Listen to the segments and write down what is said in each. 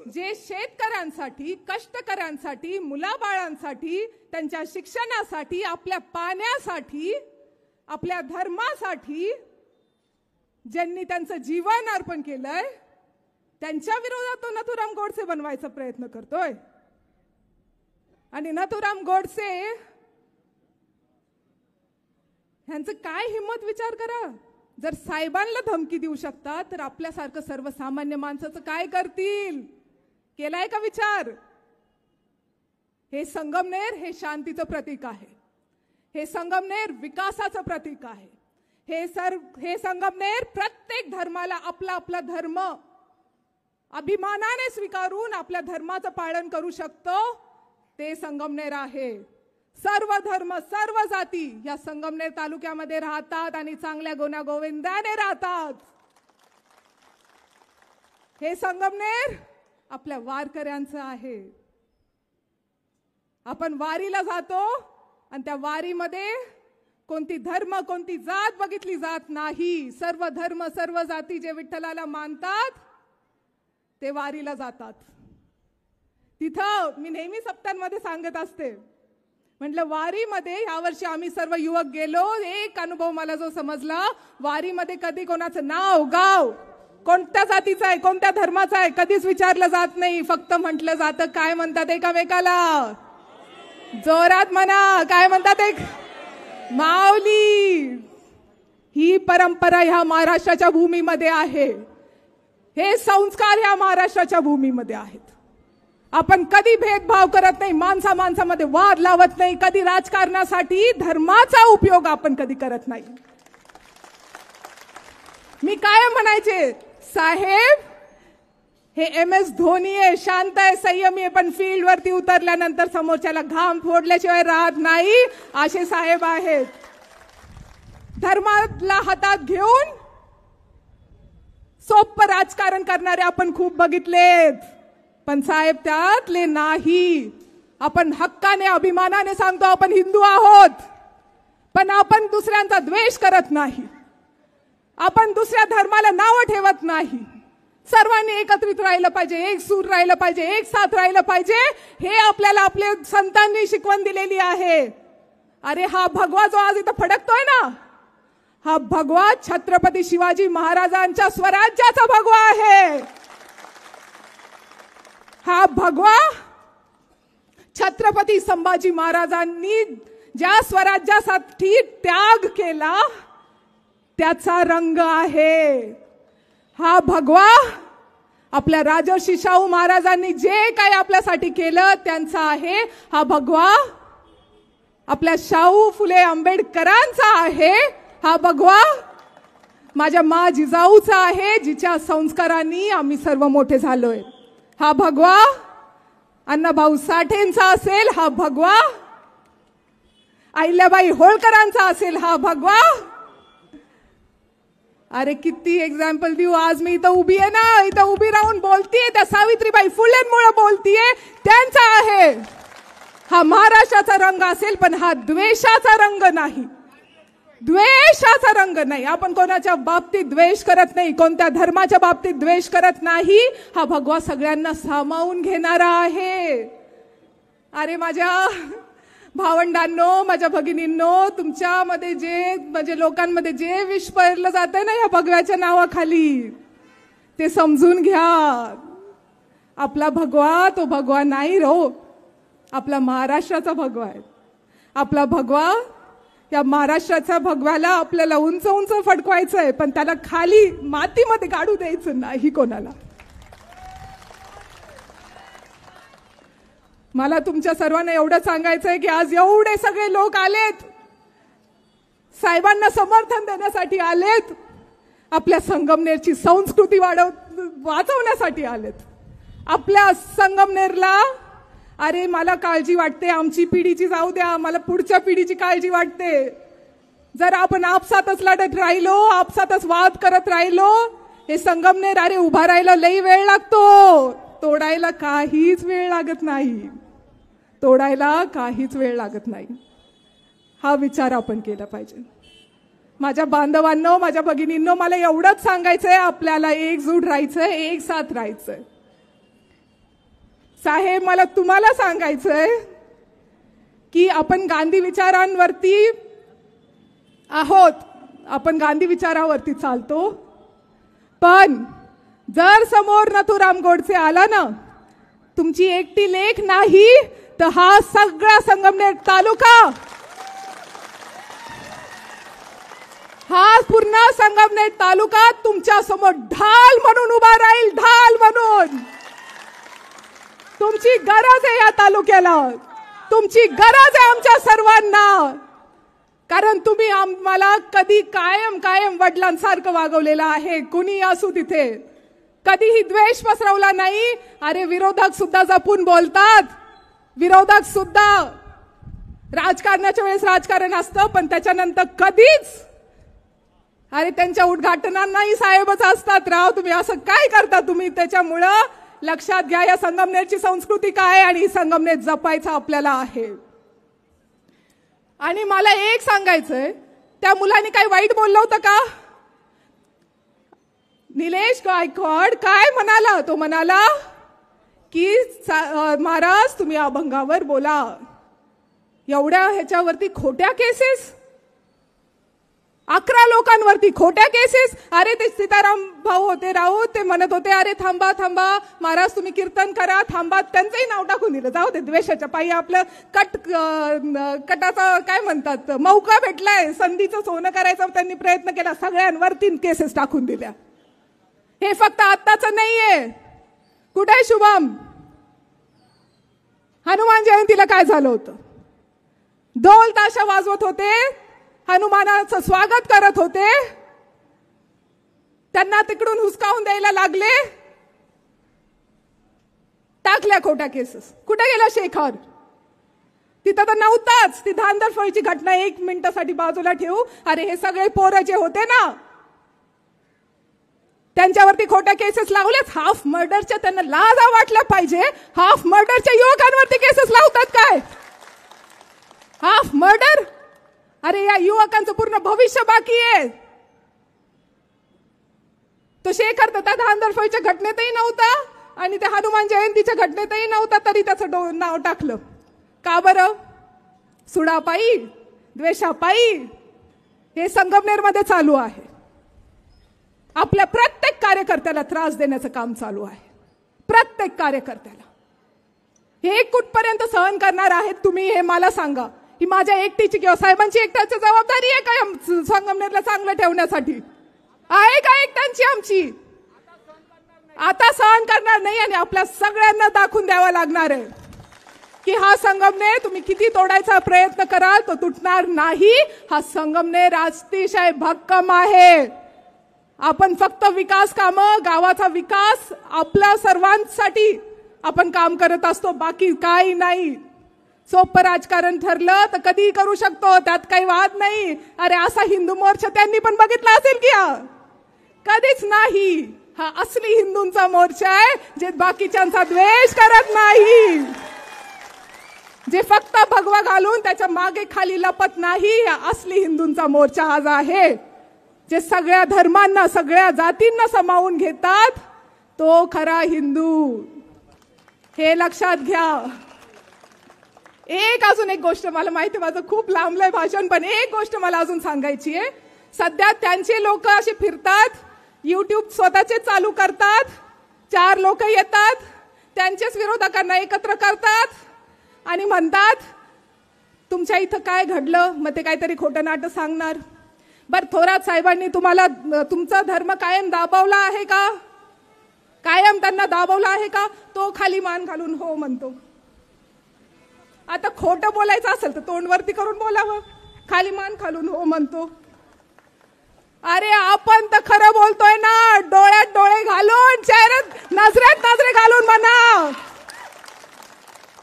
जे शेतकऱ्यांसाठी, कष्टकऱ्यांसाठी, मुलाबाळांसाठी, त्यांच्या शिक्षणासाठी, आपल्या पाण्यासाठी, आपल्या धर्मासाठी ज्यांनी त्यांचं जीवन अर्पण केलंय, त्यांच्या विरोधात तो नथुराम गोडसे बनवायचा प्रयत्न करतोय. आणि नथुराम गोडसे ह्यांचं काय हिम्मत विचार करा. जर साहेबांना धमकी देऊ शकतात तर आपल्यासारखं सर्वसामान्य माणसाचं काय करतील? केलाय का विचार? हे संगमनेर हे शांतीचं प्रतीक आहे. हे संगमनेर विकासाचं प्रतीक आहे. हे संगमनेर प्रत्येक धर्माला आपला आपला धर्म अभिमानाने स्वीकारून आपल्या धर्माचं पालन करू शकतो ते संगमनेर आहे. सर्व धर्म, सर्व जाती या संगमनेर तालुक्यामध्ये राहतात आणि चांगल्या गुण्यागोविंदाने राहतात. हे संगमनेर आपल्या वारकऱ्यांचं आहे. आपण वारीला जातो आणि त्या वारीमध्ये कोणती धर्म, कोणती जात बघितली जात नाही. सर्व धर्म, सर्व जाती जे विठ्ठलाला मानतात ते वारीला जातात. तिथं मी नेहमी सप्तांमध्ये सांगत असते, म्हटलं वारीमध्ये यावर्षी आम्ही सर्व युवक गेलो. एक अनुभव मला जो समजला, वारीमध्ये कधी कोणाचं नाव, गाव, कोणत्या जातीचं आहे, कोणत्या धर्माचं आहे कधीच विचारलं जात नाही. फक्त म्हटलं जातं काय म्हणतात एकामेकाला, जोरात म्हणा, काय म्हणतात एक माऊली. ही परंपरा ह्या महाराष्ट्राच्या भूमीमध्ये आहे. हे संस्कार ह्या महाराष्ट्राच्या भूमीमध्ये आहेत. आपण कधी भेदभाव करत नाही, माणसा माणसामध्ये वाद लावत नाही, कधी राजकारणासाठी धर्माचा उपयोग आपण कधी करत नाही. मी काय म्हणायचे, साहेब हे MS धोनी आहे, शांत आहे, संयमी आहे, पण फील्ड वरती उतरल्यानंतर समोरच्याला घाम फोडल्याशिवाय राहत नाही, असे साहेब आहेत. धर्माला हातात घेऊन सोप्प राजकारण करणारे आपण खूप बघितलेत, पण साहेब त्यातले नाही. आपण हक्काने, अभिमानाने सांगतो आपण हिंदू आहोत, पण आपण दुसऱ्यांचा द्वेष करत नाही. आपण दुसऱ्या धर्माला नाव ठेवत नाही. सर्वांनी एकत्रित राहिलं पाहिजे, एक सूर राहिलं पाहिजे, एक साथ राहिलं पाहिजे. हे आपल्याला आपल्या संतांनी शिकवण दिलेली आहे. अरे हा भगवा जो आज इथं फडकतोय ना, हा भगवा छत्रपती शिवाजी महाराजांच्या स्वराज्याचा भगवा आहे. हा भगवा छत्रपती संभाजी महाराजांनी ज्या स्वराज्यासाठी त्याग केला त्याचा रंग आहे. हा भगवा आपल्या राजर्षी शाहू महाराजांनी जे काही आपल्यासाठी केलं त्यांचा आहे. हा भगवा आपल्या शाहू फुले आंबेडकरांचा आहे. हा भगवा माझ्या मा जिजाऊचा आहे, जिच्या संस्कारांनी आम्ही सर्व मोठे झालोय. हा भगवा अण्णाभाऊ साठेंचा असेल. हा भगवा अहिल्याबाई होळकरांचा असेल. हा भगवा, अरे किती एक्झाम्पल देऊ. आज मी इथं उभी आहे ना, इथं उभी राहून बोलतीये त्या सावित्रीबाई फुलेंमुळे बोलतीये, त्यांचा आहे. हा महाराष्ट्राचा रंग असेल, पण हा द्वेषाचा रंग नाही, द्वेषाचा रंग नाही. आपण कोणाच्या बाबतीत द्वेष करत नाही, कोणत्या धर्माच्या बाबतीत द्वेष करत नाही. हा भगवा सगळ्यांना सामावून घेणारा आहे. अरे माझ्या भावंडांनो, माझ्या भगिनींनो, तुमच्यामध्ये जे म्हणजे लोकांमध्ये जे विष पेरलं जातंय ना या भगव्याच्या नावाखाली, ते समजून घ्या. आपला भगवा तो भगवा नाही रो, आपला महाराष्ट्राचा भगवा आहे. आपला भगवा, या महाराष्ट्राच्या भगव्याला आपल्याला उंच उंच फडकवायचं आहे, पण त्याला खाली मातीमध्ये काढू द्यायचं नाही कोणाला. मला तुमच्या सर्वांना एवढं सांगायचं आहे की आज एवढे सगळे लोक आलेत, साहेबांना समर्थन देण्यासाठी आलेत, आपल्या संगमनेरची संस्कृती वाचवण्यासाठी आलेत. आपल्या संगमनेरला, अरे मला काळजी वाटते, आमची पिढीची जाऊ द्या, मला पुढच्या पिढीची काळजी वाटते. जर आपण आपसातच लढत राहिलो, आपसातच वाद करत राहिलो, हे संगमनेर अरे उभा राहायला लई वेळ लागतो, तोडायला काहीच वेळ लागत नाही, तोडायला काहीच वेळ लागत नाही. हा विचार आपण केला पाहिजे. माझ्या बांधवांनो, माझ्या भगिनींनो, मला एवढंच सांगायचंय, आपल्याला एकजूट राहायचंय, एक साथ राहायचंय. साहेब, मला तुम्हाला सांगायचंय की आपण गांधी विचारांवरती आहोत, आपण गांधी विचारावरती चालतो, पण जर समोर नथुराम गोडसे आला ना, तुमची एकटी लेख नाही तर हा सगळा संगमनेर तालुका, हा पूर्ण संगमनेर तालुका तुमच्या समोर ढाल म्हणून उभा राहील, ढाल म्हणून. तुमची गरज आहे या तालुक्याला, तुमची गरज आहे आमच्या सर्वांना, कारण तुम्ही आम्हाला कधी कायम कायम वडिलांसारखं वागवलेलं आहे. कुणी असू तिथे कधीही द्वेष पसरवला नाही. अरे विरोधक सुद्धा जपून बोलतात, विरोधक सुद्धा. राजकारणाच्या वेळेस राजकारण असतं, पण त्याच्यानंतर कधीच, अरे त्यांच्या उद्घाटनांनाही साहेबच असतात. राव, तुम्ही असं काय करता तुम्ही? त्याच्यामुळं लक्षात घ्या, या संगमनेरची संस्कृती काय आणि संगमनेर जपायचं आपल्याला आहे. आणि मला एक सांगायचंय, त्या मुलांनी काही वाईट बोललं होतं का? निलेश गायकवाड काय म्हणाला? तो म्हणाला की महाराज तुम्ही अभंगावर बोला. एवढ्या ह्याच्यावरती खोट्या केसेस, 11 लोकांवरती खोट्या केसेस. अरे ते सीताराम भाऊ होते राऊत, ते म्हणत होते अरे थांबा थांबा महाराज तुम्ही कीर्तन करा, थांबा. त्यांचंही नाव टाकून दिलं. जाऊ दे, द्वेषाच्या पायी आपलं कटाचा काय म्हणतात मौका भेटलाय, संधीचं सोनं करायचा त्यांनी प्रयत्न केला, सगळ्यांवरती केसेस टाकून दिल्या. हे फक्त आत्ताच नाहीये. कुठे आहे शुभम? हनुमान जयंतीला काय झालं होतं? ढोल ताशा वाजवत होते, हनुमानाचं स्वागत करत होते, त्यांना तिकडून हुसकावून द्यायला लागले, टाकल्या खोट्या केसेस. कुठे गेला शेखर? तिथं तर नव्हताच. ती धांदरफळीची घटना 1 मिनिटासाठी बाजूला ठेवू. अरे हे सगळे पोरं जे होते ना, त्यांच्यावरती खोट्या केसेस लावल्यात. हाफ मर्डरच्या त्यांना लाजा वाटल्या पाहिजे. हाफ मर्डरच्या युवकांवरती केसेस लावतात काय? Half murder? अरे या युवकांचं पूर्ण भविष्य बाकी आहे. तो शेखर तर त्या धांदरफळीच्या घटनेतही नव्हता आणि त्या हनुमान जयंतीच्या घटनेतही नव्हता, तरी त्याचं नाव टाकलं. का बरं? सुडापायी, द्वेषापायी. हे संगमनेरमध्ये चालू आहे. आपल्या प्रत्येक कार्यकर्त्याला त्रास देण्याचं काम चालू आहे. प्रत्येक कार्यकर्त्याला. हे कुठपर्यंत सहन करणार आहेत तुम्ही, हे मला सांगा. ही माझ्या एकटीची किंवा साहेबांची एकट्याची जबाबदारी आहे का संगमनेरला चांगलं ठेवण्यासाठी? आहे का एकट्यांची आमची? आता सहन करणार नाही आणि आपल्या सगळ्यांना दाखवून द्यावं लागणार आहे की हा संगमनेर तुम्ही किती तोडायचा प्रयत्न कराल तो तुटणार नाही. हा संगमनेर अतिशय भक्कम आहे. आपण फक्त विकास कामं, गावाचा विकास, आपल्या सर्वांसाठी आपण काम करत असतो, बाकी काही नाही. सोपं राजकारण ठरलं तर कधीही करू शकतो, त्यात काही वाद नाही. अरे असा हिंदू मोर्चा त्यांनी पण बघितला असेल की? कधीच नाही. हा असली हिंदूंचा मोर्चा आहे, जे बाकीच्यांचा द्वेष करत नाही, जे फक्त भगवा घालून त्याच्या मागे खाली लपत नाही. हा असली हिंदूंचा मोर्चा आज आहे, जे सगळ्या धर्मांना, सगळ्या जातींना सामावून घेतात. तो खरा हिंदू. हे लक्षात घ्या. अजून एक गोष्ट, मला माहिती माझं खूप लांबलंय भाषण, पण एक गोष्ट मला अजून सांगायची आहे. सध्या त्यांचे लोक असे फिरतात, YouTube स्वतःचे चालू करतात, 4 लोक येतात, त्यांच्याच विरोधकांना एकत्र करतात आणि म्हणतात तुमच्या इथं काय घडलं, मग ते काहीतरी खोटं नाटक सांगणार. बरं, थोरात साहेबांनी तुम्हाला तुमचा धर्म कायम दाबवला आहे का? कायम त्यांना दाबवला आहे का? तो खाली मान घालून हो म्हणतो. आता खोटं बोलायचं असेल तर तोंडवरती करून बोलावं, खाली मान घालून हो म्हणतो. अरे आपण तर खरं बोलतोय ना, डोळ्यात डोळे घालून, चेहऱ्यात नजरेत नजरे घालून म्हणा.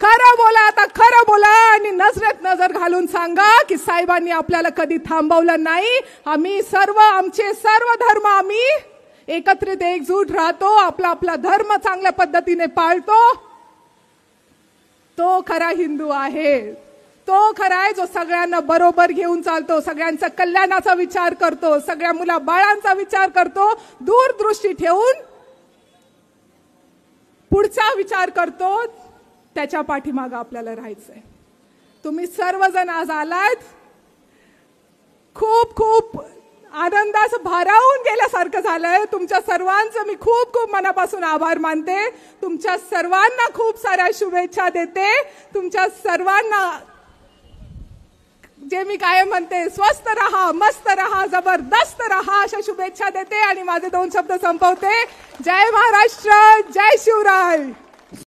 खरं बोला, आता खरं बोला आणि नजरेत नजर घालून सांगा की साहेबांनी आपल्याला कधी थांबवलं नाही. आम्ही सर्व, आमचे सर्व धर्म आम्ही एकत्रित एकजूट राहतो, आपला आपला धर्म चांगल्या पद्धतीने पाळतो. तो खरा हिंदू आहे. तो खरा आहे जो सगळ्यांना बरोबर घेऊन चालतो, सगळ्यांचा कल्याणाचा विचार करतो, सगळ्या मुला बाळांचा विचार करतो, दूरदृष्टी ठेवून पुढचा विचार करतो. त्याच्या पाठीमागं आपल्याला राहायचंय. तुम्ही सर्वजण आज आलात, खूप खूप आनंदाचं भारावून गेल्यासारखं झालंय. तुमच्या सर्वांचं मी खूप खूप मनापासून आभार मानते. तुमच्या सर्वांना खूप साऱ्या शुभेच्छा देते. तुमच्या सर्वांना जे मी कायम म्हणते, स्वस्थ रहा, मस्त रहा, जबरदस्त रहा, अशा शुभेच्छा देते आणि माझे 2 शब्द संपवते. जय महाराष्ट्र, जय शिवराय.